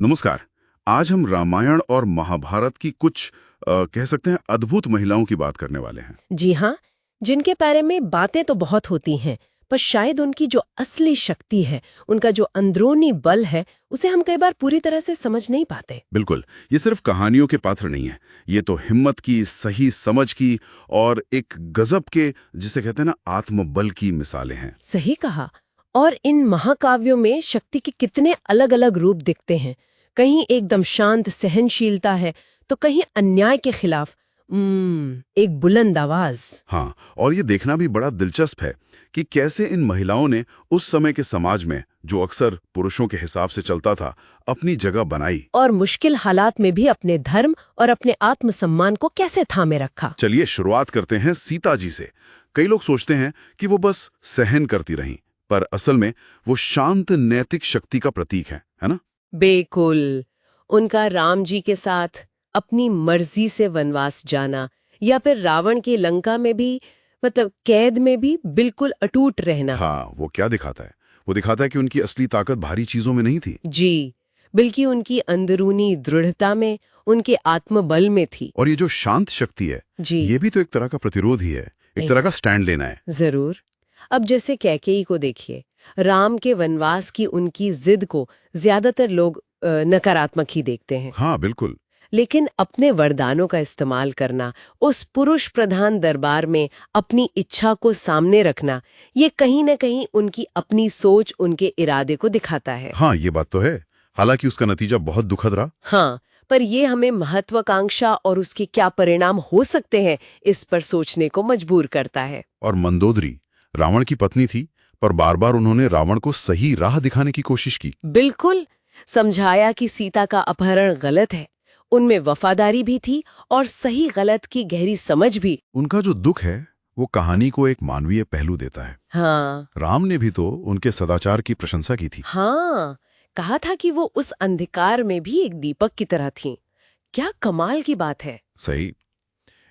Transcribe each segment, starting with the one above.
नमस्कार। आज हम रामायण और महाभारत की कुछ कह सकते हैं अद्भुत महिलाओं की बात करने वाले हैं। जी हाँ, जिनके बारे में बातें तो बहुत होती हैं, पर शायद उनकी जो असली शक्ति है, उनका जो अंदरूनी बल है, उसे हम कई बार पूरी तरह से समझ नहीं पाते। बिल्कुल, ये सिर्फ कहानियों के पात्र नहीं है। ये तो हिम्मत की, सही समझ की और एक गजब के, जिसे कहते हैं ना, आत्मबल की मिसालें हैं। सही कहा। और इन महाकाव्यों में शक्ति के कितने अलग-अलग रूप दिखते हैं। कहीं एकदम शांत सहनशीलता है, तो कहीं अन्याय के खिलाफ एक बुलंद आवाज। हाँ, और ये देखना भी बड़ा दिलचस्प है कि कैसे इन महिलाओं ने उस समय के समाज में, जो अक्सर पुरुषों के हिसाब से चलता था, अपनी जगह बनाई। और मुश्किल हालात में भी अपने धर्म और अपने आत्मसम्मान को कैसे थामे रखा। चलिए शुरुआत करते हैं सीता जी से। कई लोग सोचते हैं कि वो बस सहन करती रहीं, पर असल में वो शांत नैतिक शक्ति का प्रतीक है ना? बिल्कुल। उनका राम जी के साथ अपनी मर्जी से वनवास जाना, या फिर रावण की लंका में भी, मतलब कैद में भी बिल्कुल अटूट रहना। हाँ, वो क्या दिखाता है? वो दिखाता है कि उनकी असली ताकत भारी चीजों में नहीं थी। जी, बल्कि उनकी अंदरूनी दृढ़ता में, उनके आत्मबल में थी। और ये जो शांत शक्ति है, जी, ये भी तो एक तरह का प्रतिरोध ही है, एक तरह का स्टैंड लेना है। जरूर। अब जैसे कैकेयी को देखिए, राम के वनवास की उनकी जिद को ज्यादातर लोग नकारात्मक ही देखते हैं। हाँ, बिल्कुल। लेकिन अपने वरदानों का इस्तेमाल करना, उस पुरुष प्रधान दरबार में अपनी इच्छा को सामने रखना, ये कहीं न कहीं उनकी अपनी सोच, उनके इरादे को दिखाता है। हाँ, ये बात तो है। हालांकि उसका नतीजा बहुत दुखद रहा। हाँ, पर ये हमें महत्वाकांक्षा और उसके क्या परिणाम हो सकते हैं, इस पर सोचने को मजबूर करता है। और मंदोदरी रावण की पत्नी थी, पर बार बार उन्होंने रावण को सही राह दिखाने की कोशिश की। बिल्कुल, समझाया कि सीता का अपहरण गलत है। उनमें वफादारी भी थी और सही गलत की गहरी समझ भी। उनका जो दुख है, वो कहानी को एक मानवीय पहलू देता है। हाँ, राम ने भी तो उनके सदाचार की प्रशंसा की थी। हाँ, कहा था कि वो उस अंधकार में भी एक दीपक की तरह थीं। क्या कमाल की बात है। सही।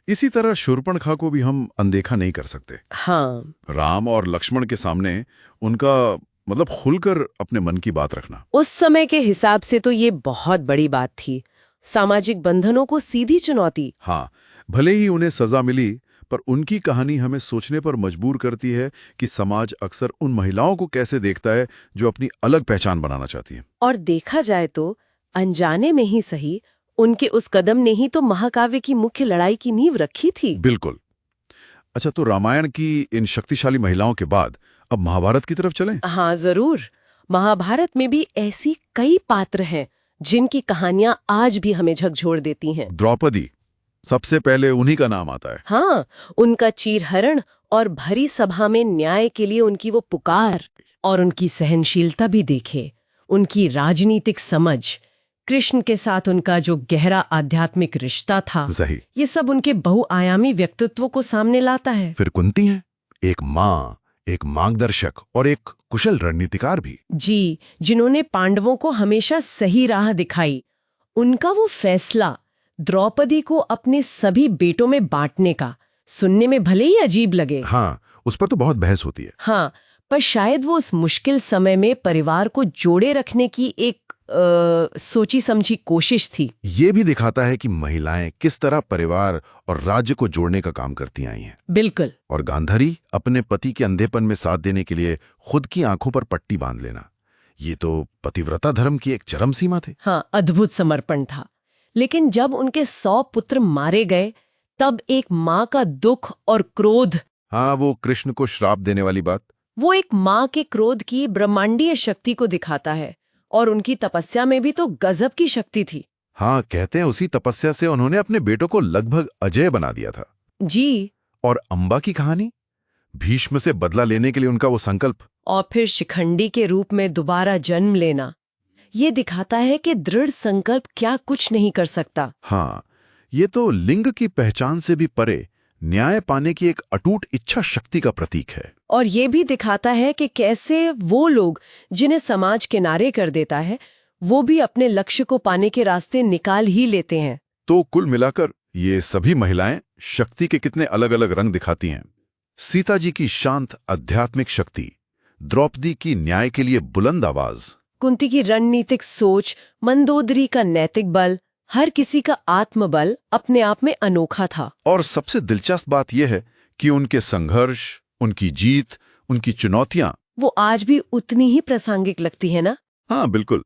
इसी तरह शूर्पणखा को भी हम अनदेखा नहीं कर सकते। हाँ, राम और लक्ष्मण के सामने उनका मतलब खुलकर अपने मन की बात रखना। उस समय के हिसाब से तो ये बहुत बड़ी बात थी। सामाजिक बंधनों को सीधी चुनौती। हाँ, भले ही उन्हें सजा मिली, पर उनकी कहानी हमें सोचने पर मजबूर करती है कि समाज अक्सर उन महिलाओं को कैसे देखता है जो अपनी अलग पहचान बनाना चाहती हैं। और देखा जाए तो अनजाने में ही सही, उनके उस कदम ने ही तो महाकाव्य की मुख्य लड़ाई की नींव रखी थी। बिल्कुल। अच्छा, तो रामायण की इन शक्तिशाली महिलाओं के बाद अब महाभारत की तरफ चलें? हाँ, जरूर। महाभारत में भी ऐसी कई पात्र हैं जिनकी कहानियां आज भी हमें झकझोर देती हैं। द्रौपदी, सबसे पहले उन्हीं का नाम आता है। हाँ, उनका चीरहरण और भरी सभा में न्याय के लिए उनकी वो पुकार, और उनकी सहनशीलता भी देखे, उनकी राजनीतिक समझ, कृष्ण के साथ उनका जो गहरा आध्यात्मिक रिश्ता था, सही। ये सब उनके बहुआयामी व्यक्तित्व को सामने लाता है। फिर कुंती है, एक माँ, एक मार्गदर्शक और एक कुशल रणनीतिकार भी। जी, जिन्होंने पांडवों को हमेशा सही राह दिखाई। उनका वो फैसला द्रौपदी को अपने सभी बेटों में बांटने का, सुनने में भले ही अजीब लगे। हाँ, उस पर तो बहुत बहस होती है। हाँ, पर शायद वो उस मुश्किल समय में परिवार को जोड़े रखने की एक सोची समझी कोशिश थी। ये भी दिखाता है कि महिलाएं किस तरह परिवार और राज्य को जोड़ने का काम करती आई हैं। बिल्कुल। और गांधारी अपने पति के अंधेपन में साथ देने के लिए खुद की आंखों पर पट्टी बांध लेना, ये तो पतिव्रता धर्म की एक चरम सीमा थी। हाँ, अद्भुत समर्पण था। लेकिन जब उनके 100 पुत्र मारे गए, तब एक माँ का दुख और क्रोध। हाँ, वो कृष्ण को श्राप देने वाली बात। वो एक माँ के क्रोध की ब्रह्मांडीय शक्ति को दिखाता है, और उनकी तपस्या में भी तो गजब की शक्ति थी। हाँ, कहते हैं उसी तपस्या से उन्होंने अपने बेटों को लगभग अजेय बना दिया था। जी। और अंबा की कहानी, भीष्म से बदला लेने के लिए उनका वो संकल्प, और फिर शिखंडी के रूप में दोबारा जन्म लेना, ये दिखाता है कि दृढ़ संकल्प क्या कुछ नहीं कर सकता। हाँ, ये तो लिंग की पहचान से भी परे न्याय पाने की एक अटूट इच्छा शक्ति का प्रतीक है। और ये भी दिखाता है कि कैसे वो लोग जिन्हें समाज किनारे कर देता है, वो भी अपने लक्ष्य को पाने के रास्ते निकाल ही लेते हैं। तो कुल मिलाकर ये सभी महिलाएं शक्ति के कितने अलग अलग रंग दिखाती हैं। सीता जी की शांत आध्यात्मिक शक्ति, द्रौपदी की न्याय के लिए बुलंद आवाज, कुंती की रणनीतिक सोच, मंदोदरी का नैतिक बल, हर किसी का आत्मबल अपने आप में अनोखा था। और सबसे दिलचस्प बात यह है कि उनके संघर्ष, उनकी जीत, उनकी चुनौतियां, वो आज भी उतनी ही प्रासंगिक लगती है ना? हाँ बिल्कुल,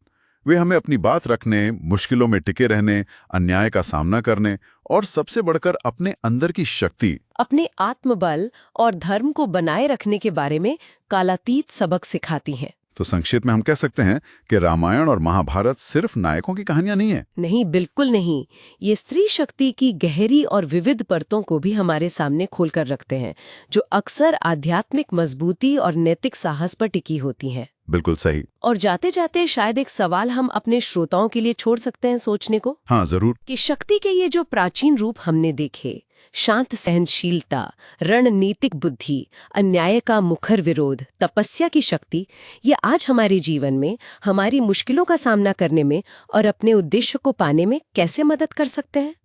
वे हमें अपनी बात रखने, मुश्किलों में टिके रहने, अन्याय का सामना करने और सबसे बढ़कर अपने अंदर की शक्ति, अपने आत्मबल और धर्म को बनाए रखने के बारे में कालातीत सबक सिखाती हैं। तो संक्षेप में हम कह सकते हैं कि रामायण और महाभारत सिर्फ नायकों की कहानियां नहीं है। नहीं, बिल्कुल नहीं। ये स्त्री शक्ति की गहरी और विविध परतों को भी हमारे सामने खोलकर रखते हैं, जो अक्सर आध्यात्मिक मजबूती और नैतिक साहस पर टिकी होती हैं। बिल्कुल सही। और जाते जाते शायद एक सवाल हम अपने श्रोताओं के लिए छोड़ सकते हैं सोचने को, हाँ जरूर। कि शक्ति के ये जो प्राचीन रूप हमने देखे, शांत सहनशीलता, रणनीतिक बुद्धि, अन्याय का मुखर विरोध, तपस्या की शक्ति, ये आज हमारे जीवन में हमारी मुश्किलों का सामना करने में और अपने उद्देश्य को पाने में कैसे मदद कर सकते हैं?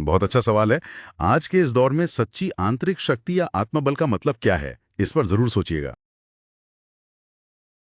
बहुत अच्छा सवाल है। आज के इस दौर में सच्ची आंतरिक शक्ति या आत्मबल का मतलब क्या है, इस पर जरूर सोचिएगा।